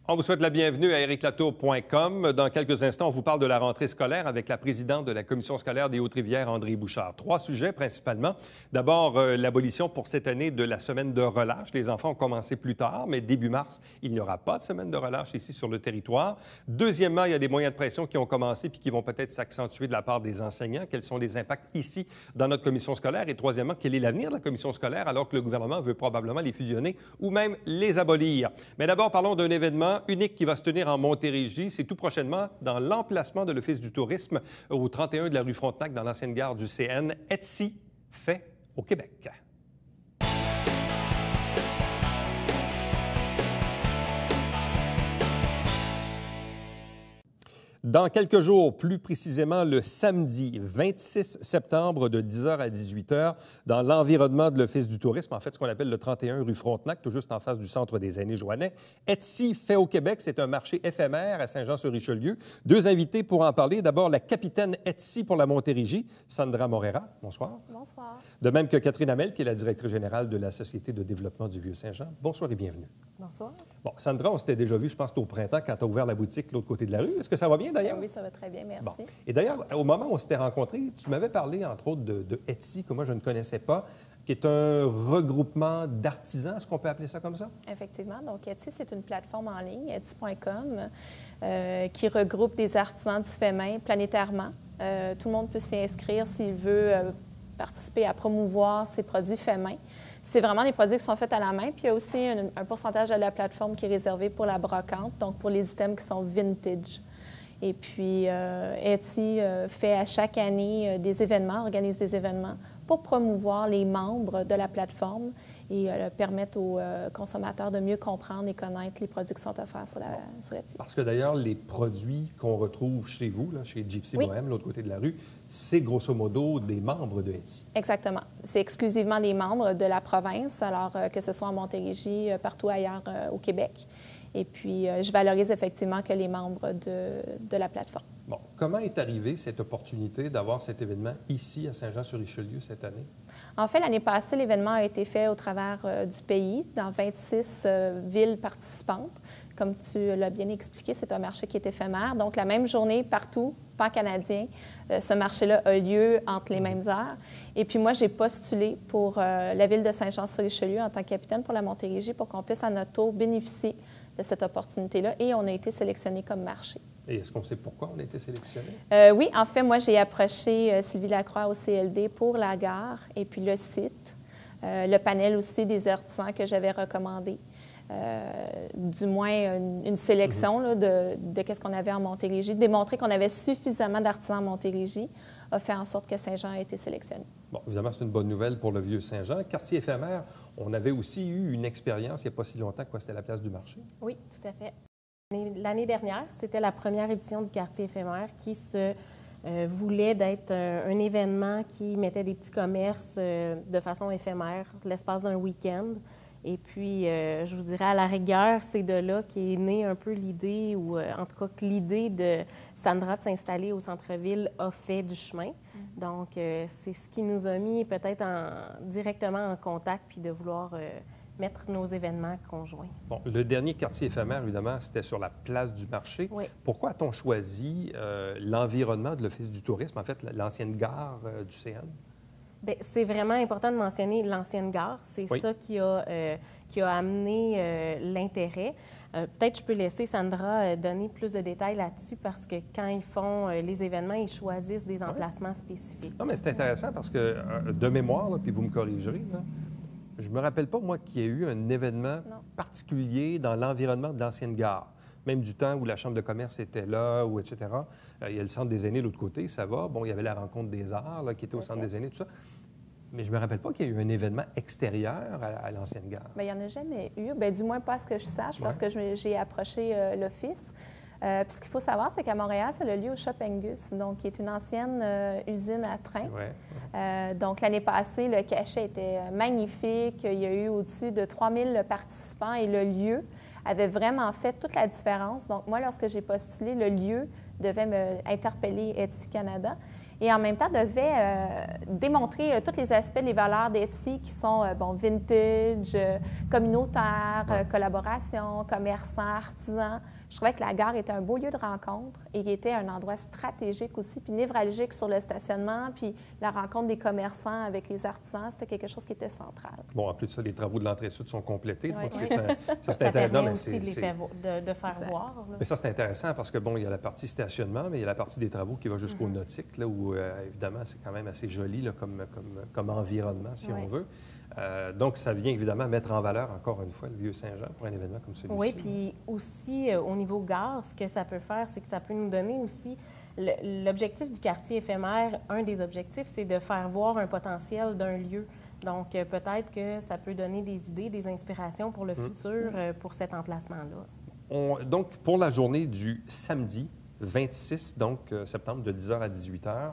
On vous souhaite la bienvenue à ericlatour.com. Dans quelques instants, on vous parle de la rentrée scolaire avec la présidente de la Commission scolaire des Hautes-Rivières, André Bouchard. 3 sujets principalement. D'abord, l'abolition pour cette année de la semaine de relâche. Les enfants ont commencé plus tard, mais début mars, il n'y aura pas de semaine de relâche ici sur le territoire. Deuxièmement, il y a des moyens de pression qui ont commencé puis qui vont peut-être s'accentuer de la part des enseignants. Quels sont les impacts ici dans notre commission scolaire? Et troisièmement, quel est l'avenir de la commission scolaire alors que le gouvernement veut probablement les fusionner ou même les abolir? Mais d'abord, parlons d'un événement unique qui va se tenir en Montérégie. C'est tout prochainement dans l'emplacement de l'Office du tourisme au 31 de la rue Frontenac, dans l'ancienne gare du CN. Etsy fait au Québec. Dans quelques jours, plus précisément le samedi 26 septembre de 10h à 18h, dans l'environnement de l'Office du tourisme, en fait ce qu'on appelle le 31 rue Frontenac, tout juste en face du Centre des aînés Joannais. Etsy fait au Québec, c'est un marché éphémère à Saint-Jean-sur-Richelieu. Deux invités pour en parler. D'abord, la capitaine Etsy pour la Montérégie, Sandra Morera. Bonsoir. Bonsoir. De même que Catherine Hamel, qui est la directrice générale de la Société de développement du Vieux-Saint-Jean. Bonsoir et bienvenue. Bonsoir. Bon, Sandra, on s'était déjà vu, je pense, au printemps, quand tu as ouvert la boutique de l'autre côté de la rue. Est-ce que ça va bien, d'ailleurs? Oui, ça va très bien, merci. Bon. Et d'ailleurs, au moment où on s'était rencontrés, tu m'avais parlé, entre autres, de Etsy, que moi, je ne connaissais pas, qui est un regroupement d'artisans. Est-ce qu'on peut appeler ça comme ça? Effectivement. Donc, Etsy, c'est une plateforme en ligne, etsy.com, qui regroupe des artisans du fait main planétairement. Tout le monde peut s'y inscrire s'il veut participer à promouvoir ses produits faits main. C'est vraiment des produits qui sont faits à la main. Puis il y a aussi un pourcentage de la plateforme qui est réservé pour la brocante, donc pour les items qui sont vintage. Et puis, Etsy fait à chaque année des événements, organise des événements pour promouvoir les membres de la plateforme et permettre aux consommateurs de mieux comprendre et connaître les produits qui sont offerts sur Etsy. Parce que d'ailleurs, les produits qu'on retrouve chez vous, là, chez Gypsy Oui. Bohème, l'autre côté de la rue, c'est grosso modo des membres de Etsy. Exactement. C'est exclusivement des membres de la province, alors que ce soit en Montérégie, partout ailleurs au Québec. Et puis, je valorise effectivement que les membres de la plateforme. Bon, comment est arrivée cette opportunité d'avoir cet événement ici à Saint-Jean-sur-Richelieu cette année? En fait, l'année passée, l'événement a été fait au travers du pays, dans 26 villes participantes. Comme tu l'as bien expliqué, c'est un marché qui est éphémère. Donc, la même journée partout, pan-canadien, ce marché-là a lieu entre les mêmes heures. Et puis moi, j'ai postulé pour la ville de Saint-Jean-sur-Richelieu en tant que capitaine pour la Montérégie pour qu'on puisse à notre tour bénéficier de cette opportunité-là. Et on a été sélectionné comme marché. Et est-ce qu'on sait pourquoi on a été sélectionné? Oui, en fait, moi, j'ai approché Sylvie Lacroix au CLD pour la gare et puis le site, le panel aussi des artisans que j'avais recommandé. Du moins une sélection là, de qu'est-ce qu'on avait en Montérégie, démontrer qu'on avait suffisamment d'artisans en Montérégie a fait en sorte que Saint-Jean a été sélectionné. Bon, évidemment, c'est une bonne nouvelle pour le Vieux-Saint-Jean. Quartier éphémère, on avait aussi eu une expérience il n'y a pas si longtemps, quoi, c'était la place du marché. Oui, tout à fait. L'année dernière, c'était la première édition du quartier éphémère qui se voulait d'être un événement qui mettait des petits commerces de façon éphémère, l'espace d'un week-end. Et puis, je vous dirais, à la rigueur, c'est de là qu'est née un peu l'idée, ou en tout cas que l'idée de Sandra de s'installer au centre-ville a fait du chemin. Donc, c'est ce qui nous a mis peut-être directement en contact, puis de vouloir mettre nos événements conjoints. Bon, le dernier quartier éphémère, évidemment, c'était sur la place du marché. Oui. Pourquoi a-t-on choisi l'environnement de l'Office du tourisme, en fait, l'ancienne gare du CN? Bien, c'est vraiment important de mentionner l'ancienne gare. C'est oui. ça qui a amené l'intérêt. Peut-être je peux laisser Sandra donner plus de détails là-dessus parce que quand ils font les événements, ils choisissent des emplacements spécifiques. Non, mais c'est intéressant parce que, de mémoire, là, puis vous me corrigerez, là, je me rappelle pas, moi, qu'il y ait eu un événement particulier dans l'environnement de l'ancienne gare. Même du temps où la Chambre de commerce était là, ou etc. Il y a le Centre des aînés de l'autre côté, ça va. Bon, il y avait la rencontre des arts là, qui était au Centre des aînés, tout ça. Mais je ne me rappelle pas qu'il y a eu un événement extérieur à l'ancienne gare. Bien, il n'y en a jamais eu. Bien, du moins pas à ce que je sache, parce que j'ai approché l'Office. Puis ce qu'il faut savoir, c'est qu'à Montréal, c'est le lieu au Shop Angus, donc qui est une ancienne usine à train. Donc l'année passée, le cachet était magnifique. Il y a eu au-dessus de 3000 participants et le lieu avait vraiment fait toute la différence. Donc moi, lorsque j'ai postulé, le lieu devait me interpeller Etsy Canada. et en même temps devait démontrer tous les aspects, les valeurs d'Etsy qui sont vintage, communautaire, collaboration, commerçant, artisan. Je trouvais que la gare était un beau lieu de rencontre et qui était un endroit stratégique aussi, puis névralgique sur le stationnement, puis la rencontre des commerçants avec les artisans, c'était quelque chose qui était central. Bon, en plus de ça, les travaux de l'entrée sud sont complétés, donc ça permet aussi de faire voir. Là. Mais ça, c'est intéressant parce que, bon, il y a la partie stationnement, mais il y a la partie des travaux qui va jusqu'au nautique, là, où, évidemment, c'est quand même assez joli là, comme environnement, si on veut. Donc, ça vient évidemment mettre en valeur, encore une fois, le Vieux-Saint-Jean pour un événement comme celui-ci. Oui, puis aussi, au niveau gare, ce que ça peut faire, c'est que ça peut nous donner aussi l'objectif du quartier éphémère. Un des objectifs, c'est de faire voir un potentiel d'un lieu. Donc, peut-être que ça peut donner des idées, des inspirations pour le futur, pour cet emplacement-là. Donc, pour la journée du samedi 26 septembre, de 10h à 18h,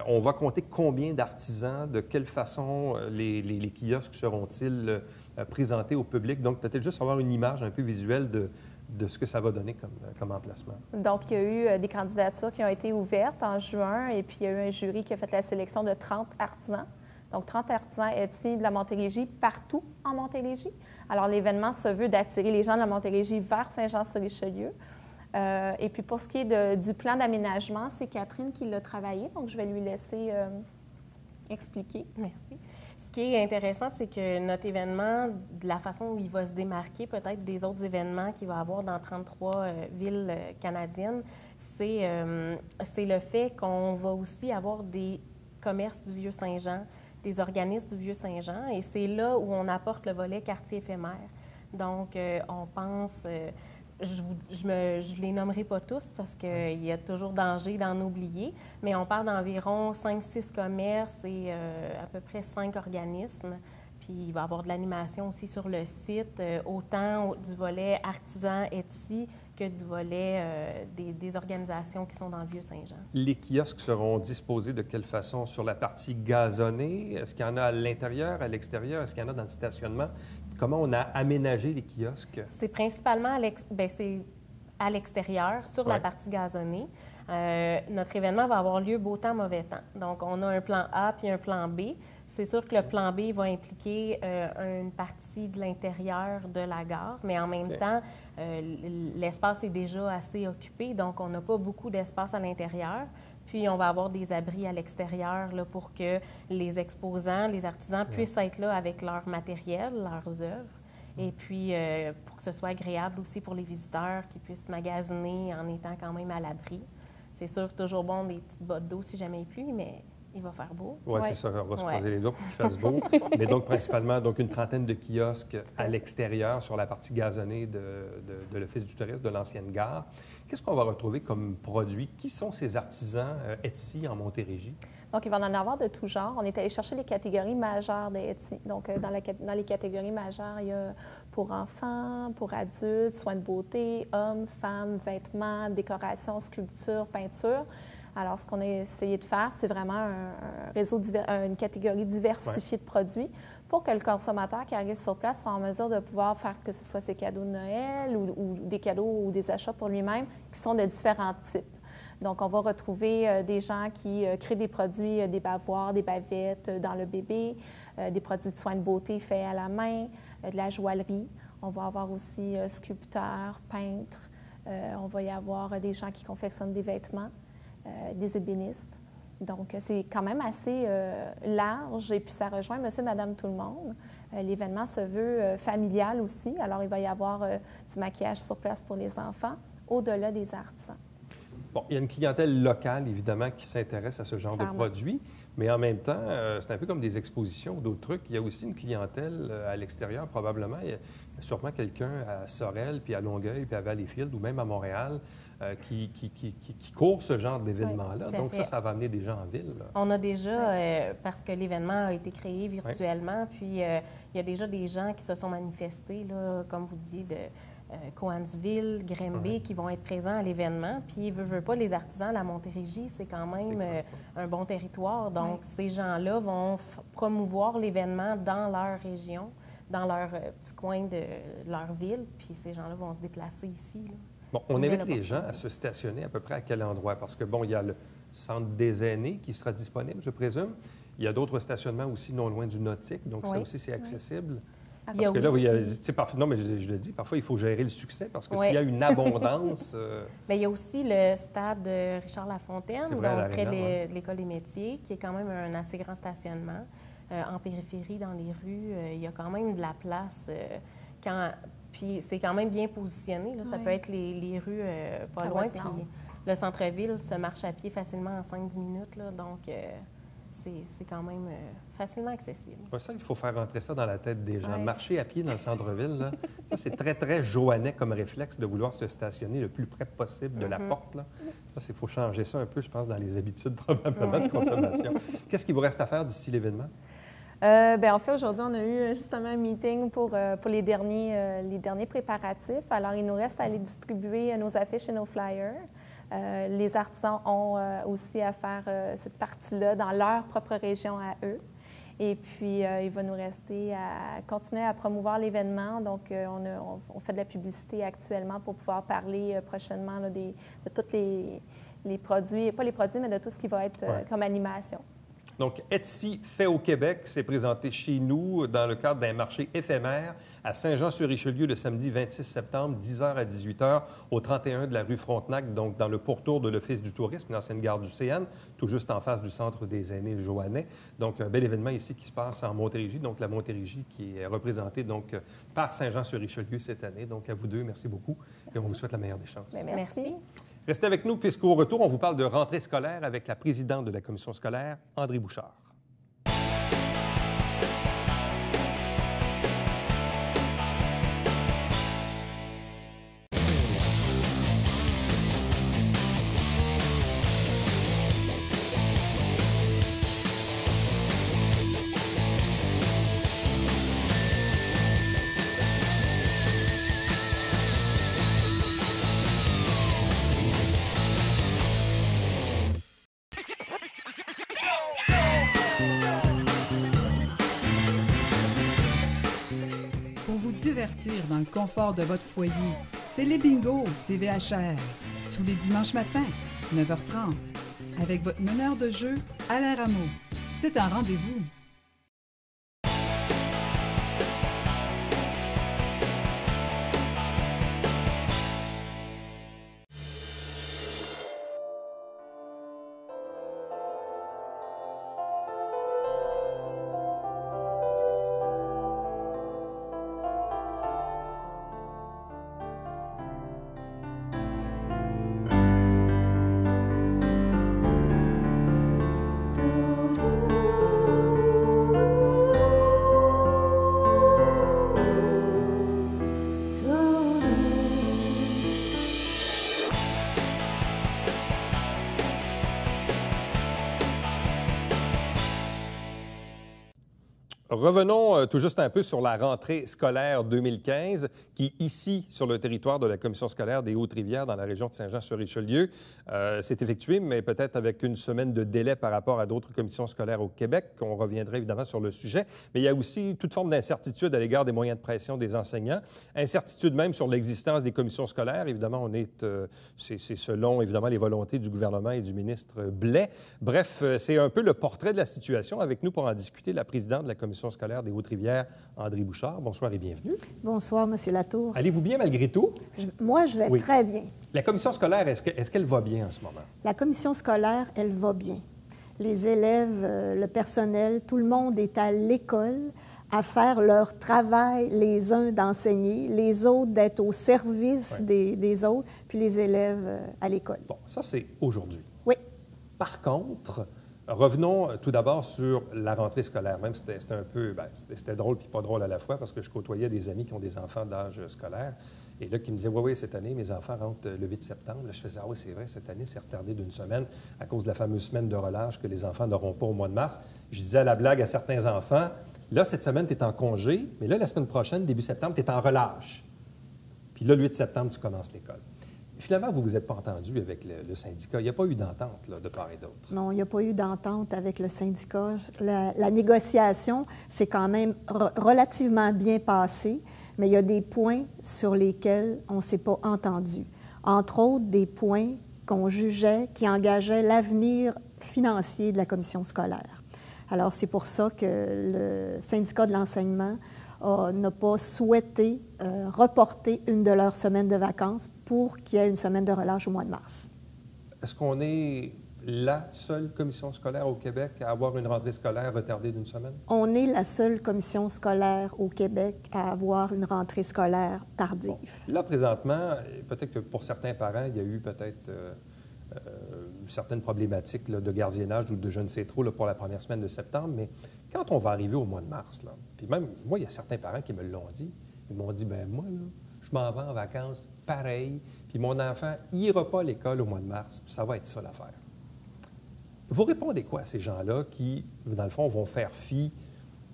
on va compter combien d'artisans, de quelle façon les kiosques seront-ils présentés au public. Donc, peut-être juste avoir une image un peu visuelle de ce que ça va donner comme emplacement. Donc, il y a eu des candidatures qui ont été ouvertes en juin et puis il y a eu un jury qui a fait la sélection de 30 artisans. Donc, 30 artisans Etsy de la Montérégie partout en Montérégie. Alors, l'événement se veut d'attirer les gens de la Montérégie vers Saint-Jean-sur-Richelieu. Et puis, pour ce qui est du plan d'aménagement, c'est Catherine qui l'a travaillé, donc je vais lui laisser expliquer. Merci. Ce qui est intéressant, c'est que notre événement, de la façon où il va se démarquer peut-être des autres événements qu'il va y avoir dans 33 villes canadiennes, c'est le fait qu'on va aussi avoir des commerces du Vieux-Saint-Jean, des organismes du Vieux-Saint-Jean, et c'est là où on apporte le volet quartier éphémère. Donc, on pense... Je les nommerai pas tous parce qu'il y a toujours danger d'en oublier, mais on parle d'environ 5-6 commerces et à peu près 5 organismes. Puis il va y avoir de l'animation aussi sur le site, autant du volet artisan Etsy que du volet des organisations qui sont dans le Vieux-Saint-Jean. Les kiosques seront disposés de quelle façon? Sur la partie gazonnée? Est-ce qu'il y en a à l'intérieur, à l'extérieur? Est-ce qu'il y en a dans le stationnement? Comment on a aménagé les kiosques? C'est principalement à l'extérieur, sur la partie gazonnée. Notre événement va avoir lieu beau temps, mauvais temps. Donc, on a un plan A puis un plan B. C'est sûr que le plan B va impliquer une partie de l'intérieur de la gare, mais en même temps, l'espace est déjà assez occupé, donc on n'a pas beaucoup d'espace à l'intérieur. Puis, on va avoir des abris à l'extérieur là, pour que les exposants, les artisans puissent être là avec leur matériel, leurs œuvres. Et puis, pour que ce soit agréable aussi pour les visiteurs qui puissent magasiner en étant quand même à l'abri. C'est sûr, toujours bon des petites bottes d'eau si jamais il pleut, mais il va faire beau. Oui, c'est ça. On va se croiser les doigts pour qu'il fasse beau. Mais donc, principalement, une trentaine de kiosques à l'extérieur sur la partie gazonnée de l'Office du tourisme de l'ancienne gare. Qu'est-ce qu'on va retrouver comme produits? Qui sont ces artisans Etsy en Montérégie? Donc, il va en avoir de tout genre. On est allé chercher les catégories majeures de Etsy. Donc, dans les catégories majeures, il y a pour enfants, pour adultes, soins de beauté, hommes, femmes, vêtements, décoration, sculpture, peinture. Alors, ce qu'on a essayé de faire, c'est vraiment une catégorie diversifiée de produits pour que le consommateur qui arrive sur place soit en mesure de pouvoir faire que ce soit ses cadeaux de Noël ou des cadeaux ou des achats pour lui-même qui sont de différents types. Donc, on va retrouver des gens qui créent des produits, des bavoirs, des bavettes dans le bébé, des produits de soins de beauté faits à la main, de la joaillerie. On va avoir aussi sculpteurs, peintres. On va y avoir des gens qui confectionnent des vêtements, des ébénistes. Donc, c'est quand même assez large et puis ça rejoint monsieur, madame, tout le monde. L'événement se veut familial aussi. Alors, il va y avoir du maquillage sur place pour les enfants, au-delà des artisans. Bon, il y a une clientèle locale, évidemment, qui s'intéresse à ce genre de produits, mais en même temps, c'est un peu comme des expositions ou d'autres trucs. Il y a aussi une clientèle à l'extérieur, probablement. Il y a sûrement quelqu'un à Sorel, puis à Longueuil, puis à Valleyfield, ou même à Montréal, qui court ce genre d'événement-là. Donc, ça va amener des gens en ville. Là. On a déjà, parce que l'événement a été créé virtuellement, puis il y a déjà des gens qui se sont manifestés, là, comme vous disiez, de Coansville, Grimby, qui vont être présents à l'événement. Puis, veut pas, les artisans, la Montérégie, c'est quand même un bon territoire. Donc, ces gens-là vont promouvoir l'événement dans leur région, dans leur petit coin de leur ville. Puis, ces gens-là vont se déplacer ici. Là. Bon, on invite les gens à se stationner à peu près à quel endroit? Parce que, bon, il y a centre des aînés qui sera disponible, je présume. Il y a d'autres stationnements aussi non loin du Nautique, donc ça aussi, c'est accessible. Parce que là, non, mais je le dis, parfois, il faut gérer le succès parce que s'il y a une abondance... Bien, il y a aussi le stade Richard Lafontaine, donc près de l'École des métiers, qui est quand même un assez grand stationnement. En périphérie, dans les rues, il y a quand même de la place. Puis c'est quand même bien positionné. Là. Ça peut être les rues pas loin. Puis le centre-ville se marche à pied facilement en 5-10 minutes. Là, donc, c'est quand même facilement accessible. C'est ça qu'il faut faire rentrer ça dans la tête des gens. Marcher à pied dans le centre-ville, là, ça, c'est très, très joannais comme réflexe de vouloir se stationner le plus près possible de la porte. Là. Ça, il faut changer ça un peu, je pense, dans les habitudes probablement de consommation. Qu'est-ce qu'il vous reste à faire d'ici l'événement? En fait, aujourd'hui, on a eu justement un meeting pour les derniers préparatifs. Alors, il nous reste à aller distribuer nos affiches et nos flyers. Les artisans ont aussi à faire cette partie-là dans leur propre région à eux. Et puis, il va nous rester à continuer à promouvoir l'événement. Donc, on fait de la publicité actuellement pour pouvoir parler prochainement là, de tous les produits, pas les produits, mais de tout ce qui va être comme animation. Donc, Etsy fait au Québec, c'est présenté chez nous dans le cadre d'un marché éphémère à Saint-Jean-sur-Richelieu le samedi 26 septembre, 10h à 18h, au 31 de la rue Frontenac, donc dans le pourtour de l'Office du tourisme, l'ancienne gare du CN, tout juste en face du Centre des aînés joannais. Donc, un bel événement ici qui se passe en Montérégie, donc la Montérégie qui est représentée donc par Saint-Jean-sur-Richelieu cette année. Donc, à vous deux, merci beaucoup et on vous souhaite la meilleure des chances. Bien, merci. Restez avec nous puisqu'au retour, on vous parle de rentrée scolaire avec la présidente de la commission scolaire, André Bouchard. Dans le confort de votre foyer. Télébingo, TVHR, tous les dimanches matins, 9h30, avec votre meneur de jeu, Alain Rameau. C'est un rendez-vous. Revenons tout juste un peu sur la rentrée scolaire 2015 qui, ici, sur le territoire de la commission scolaire des Hautes-Rivières, dans la région de Saint-Jean-sur-Richelieu, s'est effectuée, mais peut-être avec une semaine de délai par rapport à d'autres commissions scolaires au Québec. On reviendra évidemment sur le sujet. Mais il y a aussi toute forme d'incertitude à l'égard des moyens de pression des enseignants. Incertitude même sur l'existence des commissions scolaires. Évidemment, c'est selon, évidemment, les volontés du gouvernement et du ministre Blais. Bref, c'est un peu le portrait de la situation. Avec nous pour en discuter, la présidente de la commission scolaire des Hautes-Rivières, André Bouchard. Bonsoir et bienvenue. Bonsoir, M. Latour. Allez-vous bien malgré tout? Moi, je vais très bien. La commission scolaire, est-ce qu'elle va bien en ce moment? La commission scolaire, elle va bien. Les élèves, le personnel, tout le monde est à l'école à faire leur travail, les uns d'enseigner, les autres d'être au service des autres, puis les élèves à l'école. Bon, ça, c'est aujourd'hui. Oui. Par contre, revenons tout d'abord sur la rentrée scolaire. Même c'était un peu, c'était drôle puis pas drôle à la fois parce que je côtoyais des amis qui ont des enfants d'âge scolaire et là qui me disaient oui, cette année, mes enfants rentrent le 8 septembre. Là, je faisais, ah oui, c'est vrai, cette année, c'est retardé d'une semaine à cause de la fameuse semaine de relâche que les enfants n'auront pas au mois de mars. Je disais à la blague à certains enfants, là, cette semaine, tu es en congé, mais là, la semaine prochaine, début septembre, tu es en relâche. Puis là, le 8 septembre, tu commences l'école. Finalement, vous ne vous êtes pas entendu avec le syndicat. Il n'y a pas eu d'entente là, de part et d'autre. Non, il n'y a pas eu d'entente avec le syndicat. La négociation s'est quand même relativement bien passée, mais il y a des points sur lesquels on ne s'est pas entendu. Entre autres, des points qu'on jugeait qui engageait l'avenir financier de la commission scolaire. Alors, c'est pour ça que le syndicat de l'enseignement n'a pas souhaité reporter une de leurs semaines de vacances pour qu'il y ait une semaine de relâche au mois de mars. Est-ce qu'on est la seule commission scolaire au Québec à avoir une rentrée scolaire retardée d'une semaine? On est la seule commission scolaire au Québec à avoir une rentrée scolaire tardive. Bon. Là, présentement, peut-être que pour certains parents, il y a eu peut-être certaines problématiques là, de gardiennage ou de je ne sais trop là, pour la première semaine de septembre, mais quand on va arriver au mois de mars, là, puis même, moi, il y a certains parents qui me l'ont dit. Ils m'ont dit, bien moi, là, je m'en vais en vacances pareil, puis mon enfant n'ira pas à l'école au mois de mars, puis ça va être ça l'affaire. Vous répondez quoi à ces gens-là qui, dans le fond, vont faire fi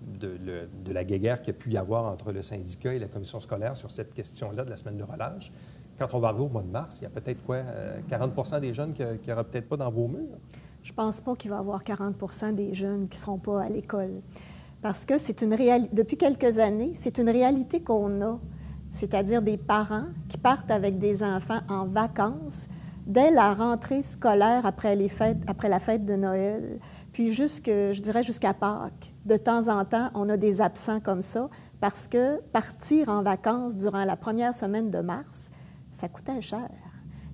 de la guéguerre qu'il y a pu y avoir entre le syndicat et la commission scolaire sur cette question-là de la semaine de relâche? Quand on va arriver au mois de mars, il y a peut-être quoi, 40 des jeunes qui n'auraient peut-être pas dans vos murs? Je ne pense pas qu'il va y avoir 40 des jeunes qui ne seront pas à l'école. Parce que c'est une réalité, depuis quelques années, c'est une réalité qu'on a, c'est-à-dire des parents qui partent avec des enfants en vacances dès la rentrée scolaire après la fête de Noël, puis je dirais jusqu'à Pâques. De temps en temps, on a des absents comme ça parce que partir en vacances durant la première semaine de mars, ça coûtait cher.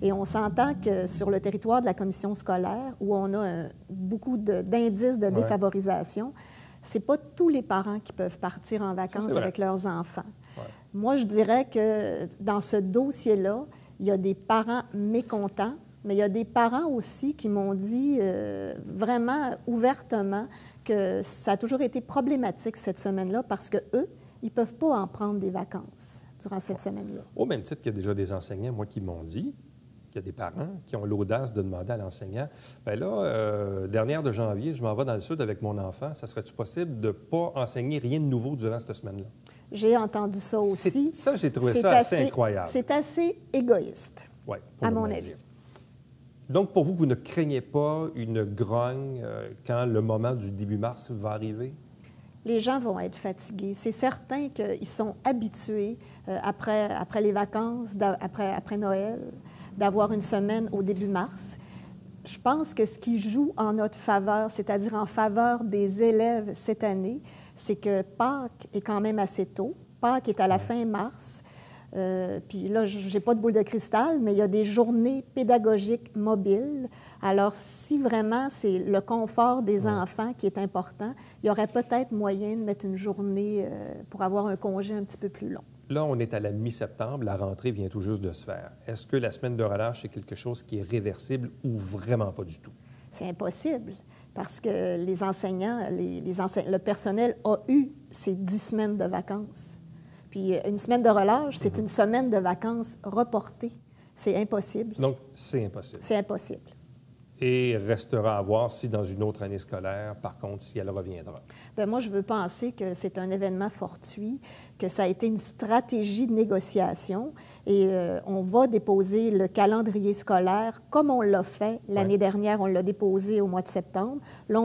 Et on s'entend que sur le territoire de la commission scolaire, où on a beaucoup d'indices de défavorisation, ce n'est pas tous les parents qui peuvent partir en vacances avec leurs enfants. Ouais. Moi, je dirais que dans ce dossier-là, il y a des parents mécontents, mais il y a des parents aussi qui m'ont dit vraiment ouvertement que ça a toujours été problématique cette semaine-là parce qu'eux, ils ne peuvent pas en prendre des vacances durant cette semaine-là. Au même titre qu'il y a déjà des enseignants, moi, qui m'ont dit qu'il y a des parents qui ont l'audace de demander à l'enseignant, bien là, dernière de janvier, je m'en vais dans le sud avec mon enfant, ça serait-tu possible de ne pas enseigner rien de nouveau durant cette semaine-là? J'ai entendu ça aussi. Ça, j'ai trouvé ça assez incroyable. C'est assez égoïste, à mon avis. Donc, pour vous, vous ne craignez pas une grogne quand le moment du début mars va arriver? Les gens vont être fatigués. C'est certain qu'ils sont habitués, après les vacances, après Noël, d'avoir une semaine au début mars. Je pense que ce qui joue en notre faveur, c'est-à-dire en faveur des élèves cette année, c'est que Pâques est quand même assez tôt. Pâques est à la fin mars. Puis là, je n'ai pas de boule de cristal, mais il y a des journées pédagogiques mobiles. Alors, si vraiment c'est le confort des enfants qui est important, il y aurait peut-être moyen de mettre une journée pour avoir un congé un petit peu plus long. Là, on est à la mi-septembre, la rentrée vient tout juste de se faire. Est-ce que la semaine de relâche, c'est quelque chose qui est réversible ou vraiment pas du tout? C'est impossible, parce que les enseignants, le personnel a eu ces 10 semaines de vacances. Puis une semaine de relâche, c'est une semaine de vacances reportée. C'est impossible. Donc, c'est impossible. C'est impossible. Et restera à voir si dans une autre année scolaire, par contre, si elle reviendra. Bien, moi, je veux penser que c'est un événement fortuit, que ça a été une stratégie de négociation et on va déposer le calendrier scolaire comme on l'a fait l'année dernière, on l'a déposé au mois de septembre. Là,